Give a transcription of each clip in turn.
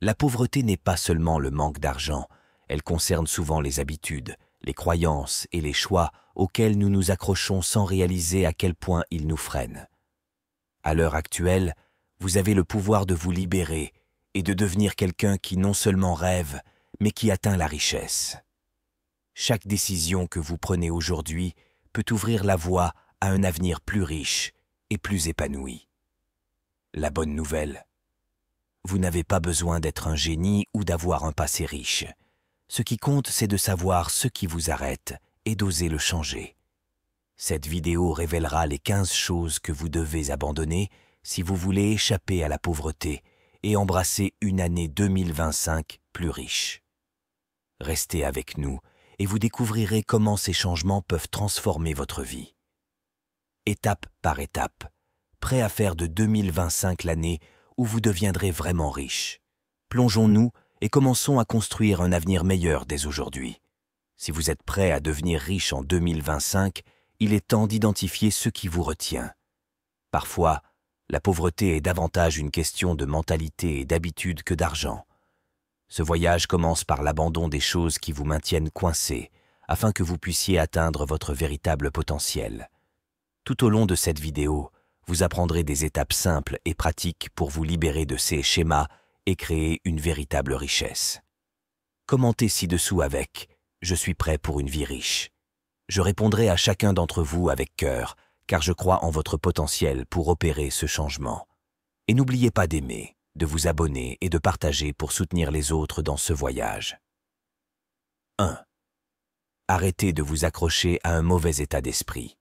La pauvreté n'est pas seulement le manque d'argent, elle concerne souvent les habitudes, les croyances et les choix auxquels nous nous accrochons sans réaliser à quel point ils nous freinent. À l'heure actuelle, vous avez le pouvoir de vous libérer et de devenir quelqu'un qui non seulement rêve, mais qui atteint la richesse. Chaque décision que vous prenez aujourd'hui peut ouvrir la voie à un avenir plus riche et plus épanoui. La bonne nouvelle, vous n'avez pas besoin d'être un génie ou d'avoir un passé riche. Ce qui compte, c'est de savoir ce qui vous arrête et d'oser le changer. Cette vidéo révélera les 15 choses que vous devez abandonner si vous voulez échapper à la pauvreté et embrasser une année 2025 plus riche. Restez avec nous et vous découvrirez comment ces changements peuvent transformer votre vie. Étape par étape, prêt à faire de 2025 l'année où vous deviendrez vraiment riche. Plongeons-nous et commençons à construire un avenir meilleur dès aujourd'hui. Si vous êtes prêt à devenir riche en 2025, il est temps d'identifier ce qui vous retient. Parfois, la pauvreté est davantage une question de mentalité et d'habitude que d'argent. Ce voyage commence par l'abandon des choses qui vous maintiennent coincés, afin que vous puissiez atteindre votre véritable potentiel. Tout au long de cette vidéo, vous apprendrez des étapes simples et pratiques pour vous libérer de ces schémas et créer une véritable richesse. Commentez ci-dessous avec « Je suis prêt pour une vie riche ». Je répondrai à chacun d'entre vous avec cœur, car je crois en votre potentiel pour opérer ce changement. Et n'oubliez pas d'aimer, de vous abonner et de partager pour soutenir les autres dans ce voyage. 1. Arrêtez de vous accrocher à un mauvais état d'esprit.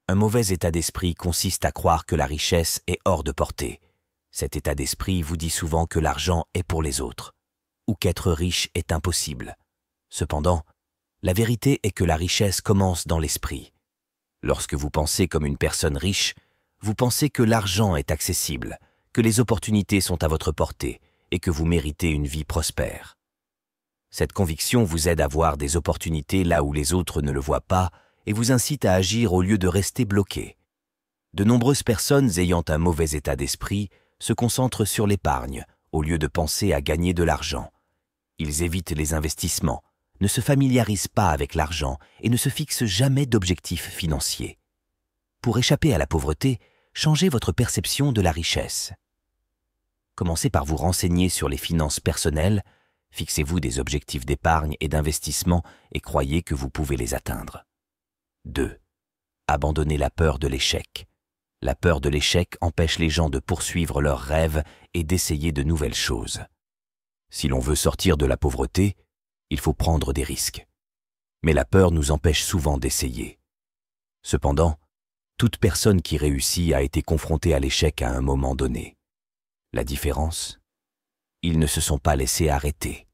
Un mauvais état d'esprit consiste à croire que la richesse est hors de portée. Cet état d'esprit vous dit souvent que l'argent est pour les autres, ou qu'être riche est impossible. Cependant, la vérité est que la richesse commence dans l'esprit. Lorsque vous pensez comme une personne riche, vous pensez que l'argent est accessible, que les opportunités sont à votre portée et que vous méritez une vie prospère. Cette conviction vous aide à voir des opportunités là où les autres ne le voient pas et vous incite à agir au lieu de rester bloqué. De nombreuses personnes ayant un mauvais état d'esprit se concentrent sur l'épargne au lieu de penser à gagner de l'argent. Ils évitent les investissements, ne se familiarisent pas avec l'argent et ne se fixent jamais d'objectifs financiers. Pour échapper à la pauvreté, changez votre perception de la richesse. Commencez par vous renseigner sur les finances personnelles, fixez-vous des objectifs d'épargne et d'investissement et croyez que vous pouvez les atteindre. 2. Abandonnez la peur de l'échec. La peur de l'échec empêche les gens de poursuivre leurs rêves et d'essayer de nouvelles choses. Si l'on veut sortir de la pauvreté, il faut prendre des risques. Mais la peur nous empêche souvent d'essayer. Cependant, toute personne qui réussit a été confrontée à l'échec à un moment donné. La différence? Ils ne se sont pas laissés arrêter.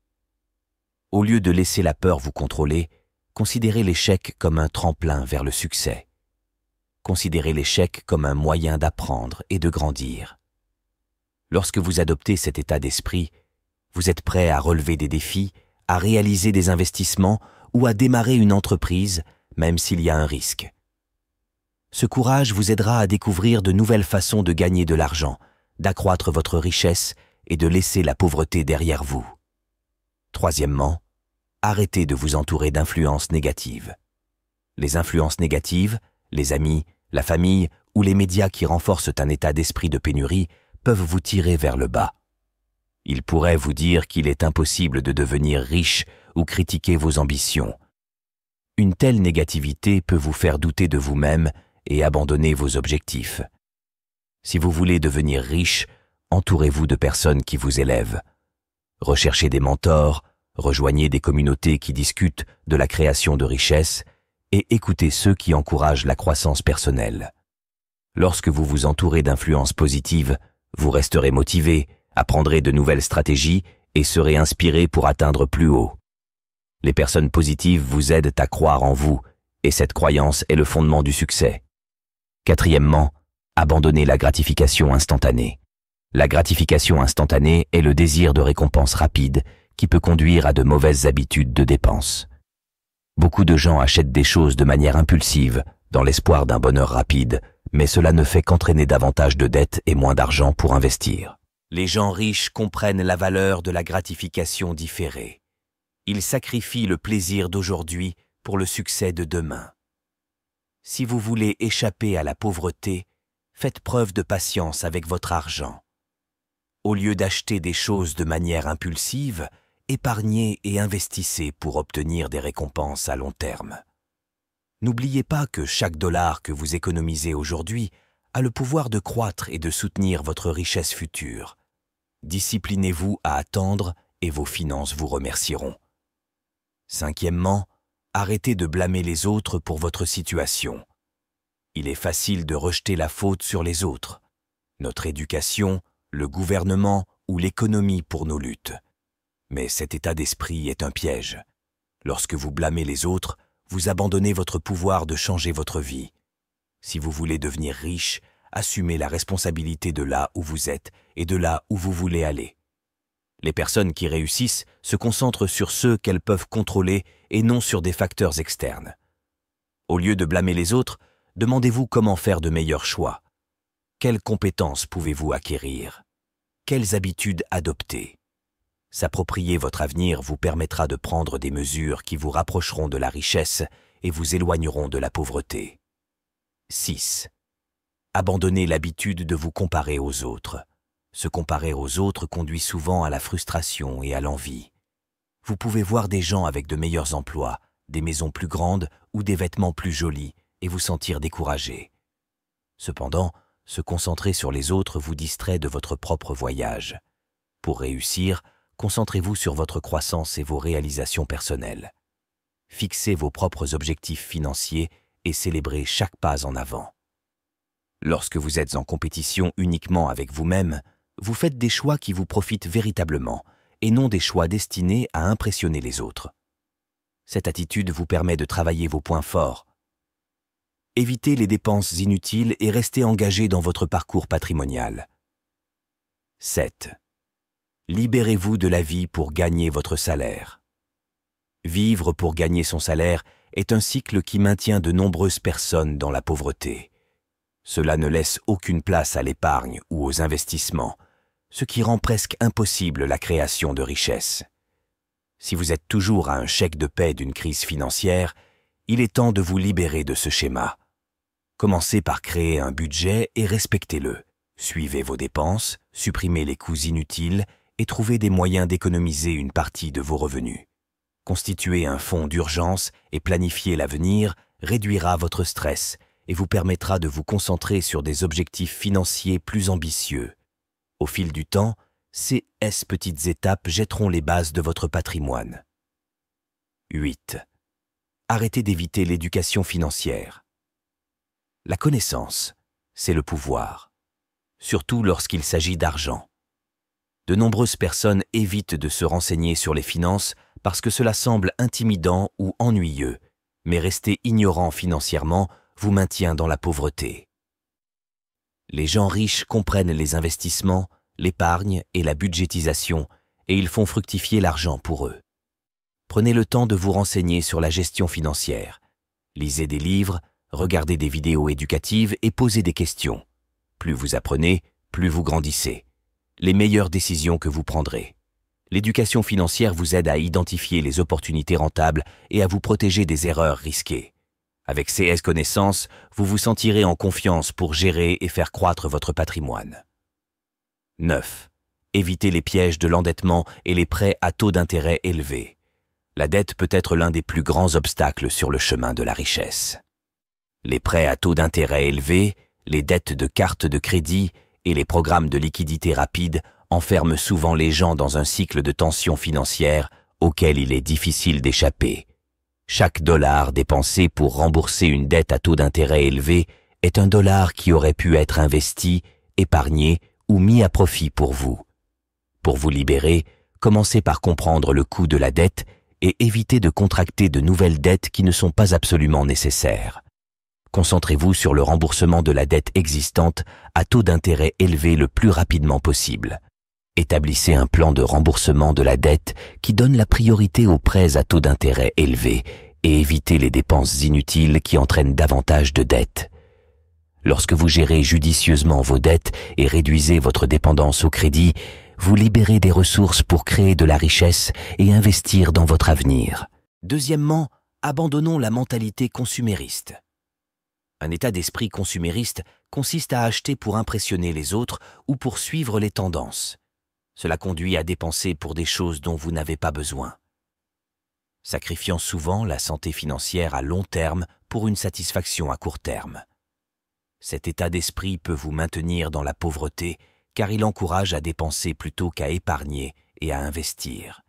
Au lieu de laisser la peur vous contrôler, considérez l'échec comme un tremplin vers le succès. Considérez l'échec comme un moyen d'apprendre et de grandir. Lorsque vous adoptez cet état d'esprit, vous êtes prêt à relever des défis, à réaliser des investissements ou à démarrer une entreprise, même s'il y a un risque. Ce courage vous aidera à découvrir de nouvelles façons de gagner de l'argent, d'accroître votre richesse et de laisser la pauvreté derrière vous. Troisièmement, arrêtez de vous entourer d'influences négatives. Les influences négatives, les amis, la famille ou les médias qui renforcent un état d'esprit de pénurie peuvent vous tirer vers le bas. Ils pourraient vous dire qu'il est impossible de devenir riche ou critiquer vos ambitions. Une telle négativité peut vous faire douter de vous-même et abandonner vos objectifs. Si vous voulez devenir riche, entourez-vous de personnes qui vous élèvent. Recherchez des mentors, rejoignez des communautés qui discutent de la création de richesses et écoutez ceux qui encouragent la croissance personnelle. Lorsque vous vous entourez d'influences positives, vous resterez motivé, apprendrez de nouvelles stratégies et serez inspiré pour atteindre plus haut. Les personnes positives vous aident à croire en vous et cette croyance est le fondement du succès. Quatrièmement, abandonnez la gratification instantanée. La gratification instantanée est le désir de récompense rapide qui peut conduire à de mauvaises habitudes de dépenses. Beaucoup de gens achètent des choses de manière impulsive, dans l'espoir d'un bonheur rapide, mais cela ne fait qu'entraîner davantage de dettes et moins d'argent pour investir. Les gens riches comprennent la valeur de la gratification différée. Ils sacrifient le plaisir d'aujourd'hui pour le succès de demain. Si vous voulez échapper à la pauvreté, faites preuve de patience avec votre argent. Au lieu d'acheter des choses de manière impulsive, épargnez et investissez pour obtenir des récompenses à long terme. N'oubliez pas que chaque dollar que vous économisez aujourd'hui a le pouvoir de croître et de soutenir votre richesse future. Disciplinez-vous à attendre et vos finances vous remercieront. Cinquièmement, arrêtez de blâmer les autres pour votre situation. Il est facile de rejeter la faute sur les autres, notre éducation, le gouvernement ou l'économie pour nos luttes. Mais cet état d'esprit est un piège. Lorsque vous blâmez les autres, vous abandonnez votre pouvoir de changer votre vie. Si vous voulez devenir riche, assumez la responsabilité de là où vous êtes et de là où vous voulez aller. Les personnes qui réussissent se concentrent sur ceux qu'elles peuvent contrôler et non sur des facteurs externes. Au lieu de blâmer les autres, demandez-vous comment faire de meilleurs choix. Quelles compétences pouvez-vous acquérir? Quelles habitudes adopter? S'approprier votre avenir vous permettra de prendre des mesures qui vous rapprocheront de la richesse et vous éloigneront de la pauvreté. 6. Abandonnez l'habitude de vous comparer aux autres. Se comparer aux autres conduit souvent à la frustration et à l'envie. Vous pouvez voir des gens avec de meilleurs emplois, des maisons plus grandes ou des vêtements plus jolis et vous sentir découragé. Cependant, se concentrer sur les autres vous distrait de votre propre voyage. Pour réussir, concentrez-vous sur votre croissance et vos réalisations personnelles. Fixez vos propres objectifs financiers et célébrez chaque pas en avant. Lorsque vous êtes en compétition uniquement avec vous-même, vous faites des choix qui vous profitent véritablement et non des choix destinés à impressionner les autres. Cette attitude vous permet de travailler vos points forts. Évitez les dépenses inutiles et restez engagé dans votre parcours patrimonial. 7. Libérez-vous de la vie pour gagner votre salaire. Vivre pour gagner son salaire est un cycle qui maintient de nombreuses personnes dans la pauvreté. Cela ne laisse aucune place à l'épargne ou aux investissements, ce qui rend presque impossible la création de richesses. Si vous êtes toujours à un chèque de paie d'une crise financière, il est temps de vous libérer de ce schéma. Commencez par créer un budget et respectez-le. Suivez vos dépenses, supprimez les coûts inutiles et trouvez des moyens d'économiser une partie de vos revenus. Constituer un fonds d'urgence et planifier l'avenir réduira votre stress et vous permettra de vous concentrer sur des objectifs financiers plus ambitieux. Au fil du temps, ces petites étapes jetteront les bases de votre patrimoine. 8. Arrêtez d'éviter l'éducation financière. La connaissance, c'est le pouvoir, surtout lorsqu'il s'agit d'argent. De nombreuses personnes évitent de se renseigner sur les finances parce que cela semble intimidant ou ennuyeux, mais rester ignorant financièrement vous maintient dans la pauvreté. Les gens riches comprennent les investissements, l'épargne et la budgétisation et ils font fructifier l'argent pour eux. Prenez le temps de vous renseigner sur la gestion financière. Lisez des livres, regardez des vidéos éducatives et posez des questions. Plus vous apprenez, plus vous grandissez. Les meilleures décisions que vous prendrez. L'éducation financière vous aide à identifier les opportunités rentables et à vous protéger des erreurs risquées. Avec ces connaissances, vous vous sentirez en confiance pour gérer et faire croître votre patrimoine. 9. Évitez les pièges de l'endettement et les prêts à taux d'intérêt élevés. La dette peut être l'un des plus grands obstacles sur le chemin de la richesse. Les prêts à taux d'intérêt élevés, les dettes de cartes de crédit et les programmes de liquidité rapide enferment souvent les gens dans un cycle de tension financière auquel il est difficile d'échapper. Chaque dollar dépensé pour rembourser une dette à taux d'intérêt élevé est un dollar qui aurait pu être investi, épargné ou mis à profit pour vous. Pour vous libérer, commencez par comprendre le coût de la dette et évitez de contracter de nouvelles dettes qui ne sont pas absolument nécessaires. Concentrez-vous sur le remboursement de la dette existante à taux d'intérêt élevé le plus rapidement possible. Établissez un plan de remboursement de la dette qui donne la priorité aux prêts à taux d'intérêt élevé et évitez les dépenses inutiles qui entraînent davantage de dettes. Lorsque vous gérez judicieusement vos dettes et réduisez votre dépendance au crédit, vous libérez des ressources pour créer de la richesse et investir dans votre avenir. Deuxièmement, abandonnons la mentalité consumériste. Un état d'esprit consumériste consiste à acheter pour impressionner les autres ou pour suivre les tendances. Cela conduit à dépenser pour des choses dont vous n'avez pas besoin, sacrifiant souvent la santé financière à long terme pour une satisfaction à court terme. Cet état d'esprit peut vous maintenir dans la pauvreté car il encourage à dépenser plutôt qu'à épargner et à investir.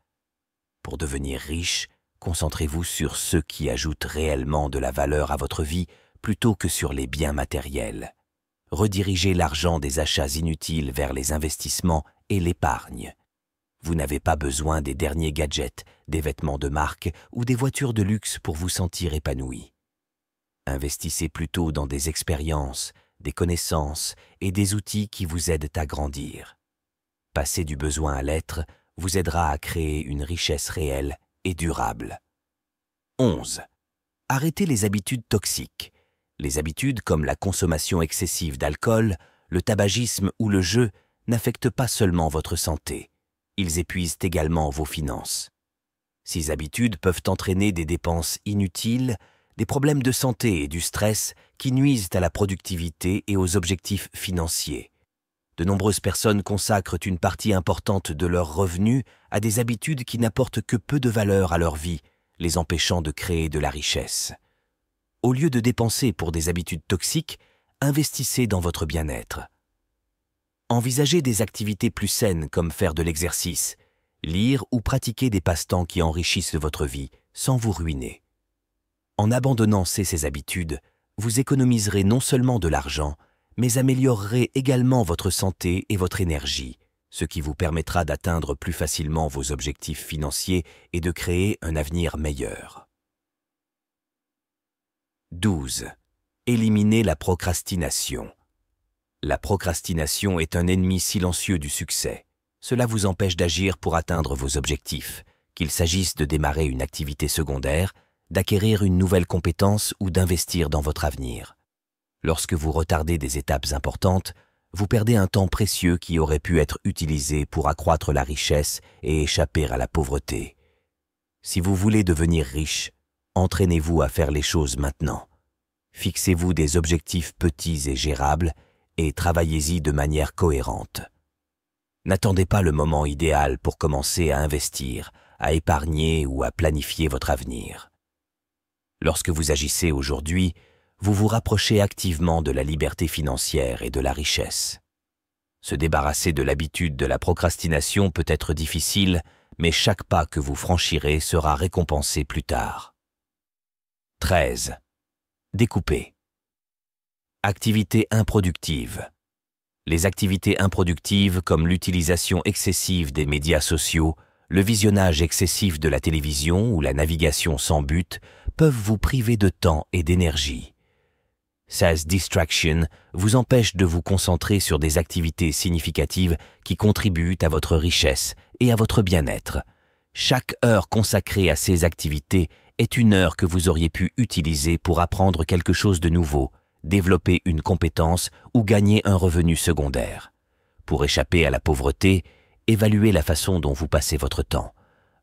Pour devenir riche, concentrez-vous sur ce qui ajoute réellement de la valeur à votre vie plutôt que sur les biens matériels. Redirigez l'argent des achats inutiles vers les investissements et l'épargne. Vous n'avez pas besoin des derniers gadgets, des vêtements de marque ou des voitures de luxe pour vous sentir épanoui. Investissez plutôt dans des expériences, des connaissances et des outils qui vous aident à grandir. Passer du besoin à l'être vous aidera à créer une richesse réelle et durable. 11. Arrêtez les habitudes toxiques. Les habitudes comme la consommation excessive d'alcool, le tabagisme ou le jeu n'affectent pas seulement votre santé. Ils épuisent également vos finances. Ces habitudes peuvent entraîner des dépenses inutiles, des problèmes de santé et du stress qui nuisent à la productivité et aux objectifs financiers. De nombreuses personnes consacrent une partie importante de leurs revenus à des habitudes qui n'apportent que peu de valeur à leur vie, les empêchant de créer de la richesse. Au lieu de dépenser pour des habitudes toxiques, investissez dans votre bien-être. Envisagez des activités plus saines comme faire de l'exercice, lire ou pratiquer des passe-temps qui enrichissent votre vie sans vous ruiner. En abandonnant ces habitudes, vous économiserez non seulement de l'argent, mais améliorerez également votre santé et votre énergie, ce qui vous permettra d'atteindre plus facilement vos objectifs financiers et de créer un avenir meilleur. 12. Éliminez la procrastination. La procrastination est un ennemi silencieux du succès. Cela vous empêche d'agir pour atteindre vos objectifs, qu'il s'agisse de démarrer une activité secondaire, d'acquérir une nouvelle compétence ou d'investir dans votre avenir. Lorsque vous retardez des étapes importantes, vous perdez un temps précieux qui aurait pu être utilisé pour accroître la richesse et échapper à la pauvreté. Si vous voulez devenir riche, entraînez-vous à faire les choses maintenant. Fixez-vous des objectifs petits et gérables et travaillez-y de manière cohérente. N'attendez pas le moment idéal pour commencer à investir, à épargner ou à planifier votre avenir. Lorsque vous agissez aujourd'hui, vous vous rapprochez activement de la liberté financière et de la richesse. Se débarrasser de l'habitude de la procrastination peut être difficile, mais chaque pas que vous franchirez sera récompensé plus tard. 13. Découpez. Activités improductives. Les activités improductives comme l'utilisation excessive des médias sociaux, le visionnage excessif de la télévision ou la navigation sans but peuvent vous priver de temps et d'énergie. Ces distractions vous empêchent de vous concentrer sur des activités significatives qui contribuent à votre richesse et à votre bien-être. Chaque heure consacrée à ces activités est une heure que vous auriez pu utiliser pour apprendre quelque chose de nouveau, développer une compétence ou gagner un revenu secondaire. Pour échapper à la pauvreté, évaluez la façon dont vous passez votre temps.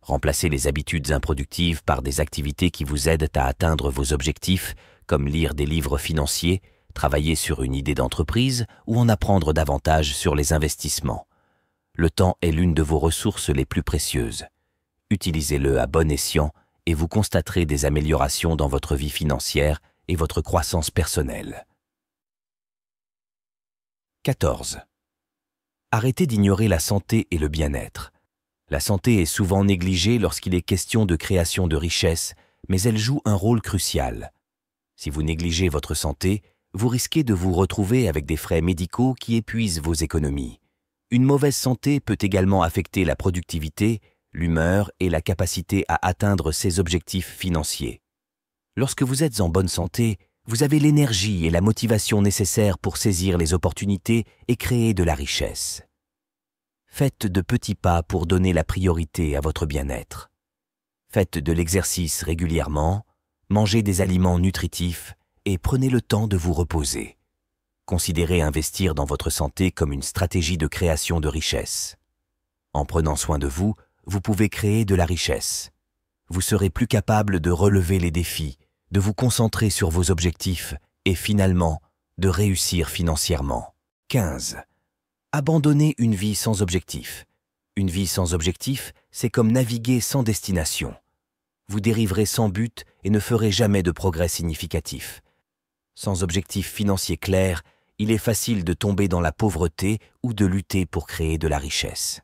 Remplacez les habitudes improductives par des activités qui vous aident à atteindre vos objectifs, comme lire des livres financiers, travailler sur une idée d'entreprise ou en apprendre davantage sur les investissements. Le temps est l'une de vos ressources les plus précieuses. Utilisez-le à bon escient et vous constaterez des améliorations dans votre vie financière et votre croissance personnelle. 14. Arrêtez d'ignorer la santé et le bien-être. La santé est souvent négligée lorsqu'il est question de création de richesse, mais elle joue un rôle crucial. Si vous négligez votre santé, vous risquez de vous retrouver avec des frais médicaux qui épuisent vos économies. Une mauvaise santé peut également affecter la productivité, l'humeur et la capacité à atteindre ses objectifs financiers. Lorsque vous êtes en bonne santé, vous avez l'énergie et la motivation nécessaires pour saisir les opportunités et créer de la richesse. Faites de petits pas pour donner la priorité à votre bien-être. Faites de l'exercice régulièrement, mangez des aliments nutritifs et prenez le temps de vous reposer. Considérez investir dans votre santé comme une stratégie de création de richesse. En prenant soin de vous, vous pouvez créer de la richesse. Vous serez plus capable de relever les défis, de vous concentrer sur vos objectifs et finalement, de réussir financièrement. 15. Abandonnez une vie sans objectif. Une vie sans objectif, c'est comme naviguer sans destination. Vous dériverez sans but et ne ferez jamais de progrès significatif. Sans objectif financier clair, il est facile de tomber dans la pauvreté ou de lutter pour créer de la richesse.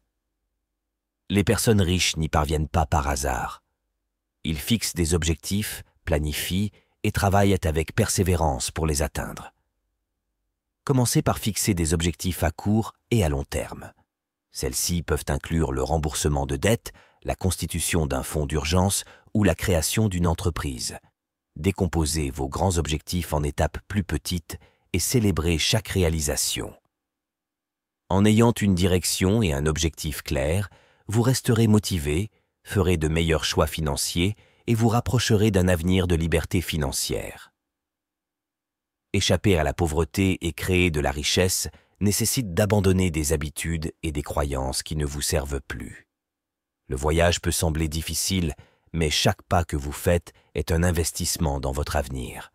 Les personnes riches n'y parviennent pas par hasard. Ils fixent des objectifs, planifient et travaillent avec persévérance pour les atteindre. Commencez par fixer des objectifs à court et à long terme. Celles-ci peuvent inclure le remboursement de dettes, la constitution d'un fonds d'urgence ou la création d'une entreprise. Décomposez vos grands objectifs en étapes plus petites et célébrez chaque réalisation. En ayant une direction et un objectif clair, vous resterez motivé, ferez de meilleurs choix financiers et vous rapprocherez d'un avenir de liberté financière. Échapper à la pauvreté et créer de la richesse nécessite d'abandonner des habitudes et des croyances qui ne vous servent plus. Le voyage peut sembler difficile, mais chaque pas que vous faites est un investissement dans votre avenir.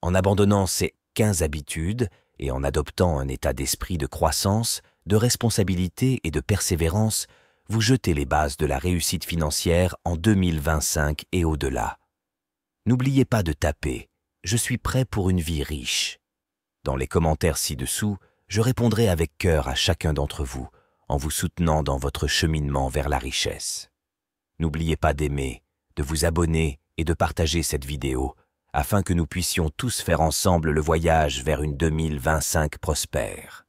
En abandonnant ces 15 habitudes et en adoptant un état d'esprit de croissance, de responsabilité et de persévérance, vous jetez les bases de la réussite financière en 2025 et au-delà. N'oubliez pas de taper « Je suis prêt pour une vie riche ». Dans les commentaires ci-dessous, je répondrai avec cœur à chacun d'entre vous en vous soutenant dans votre cheminement vers la richesse. N'oubliez pas d'aimer, de vous abonner et de partager cette vidéo afin que nous puissions tous faire ensemble le voyage vers une 2025 prospère.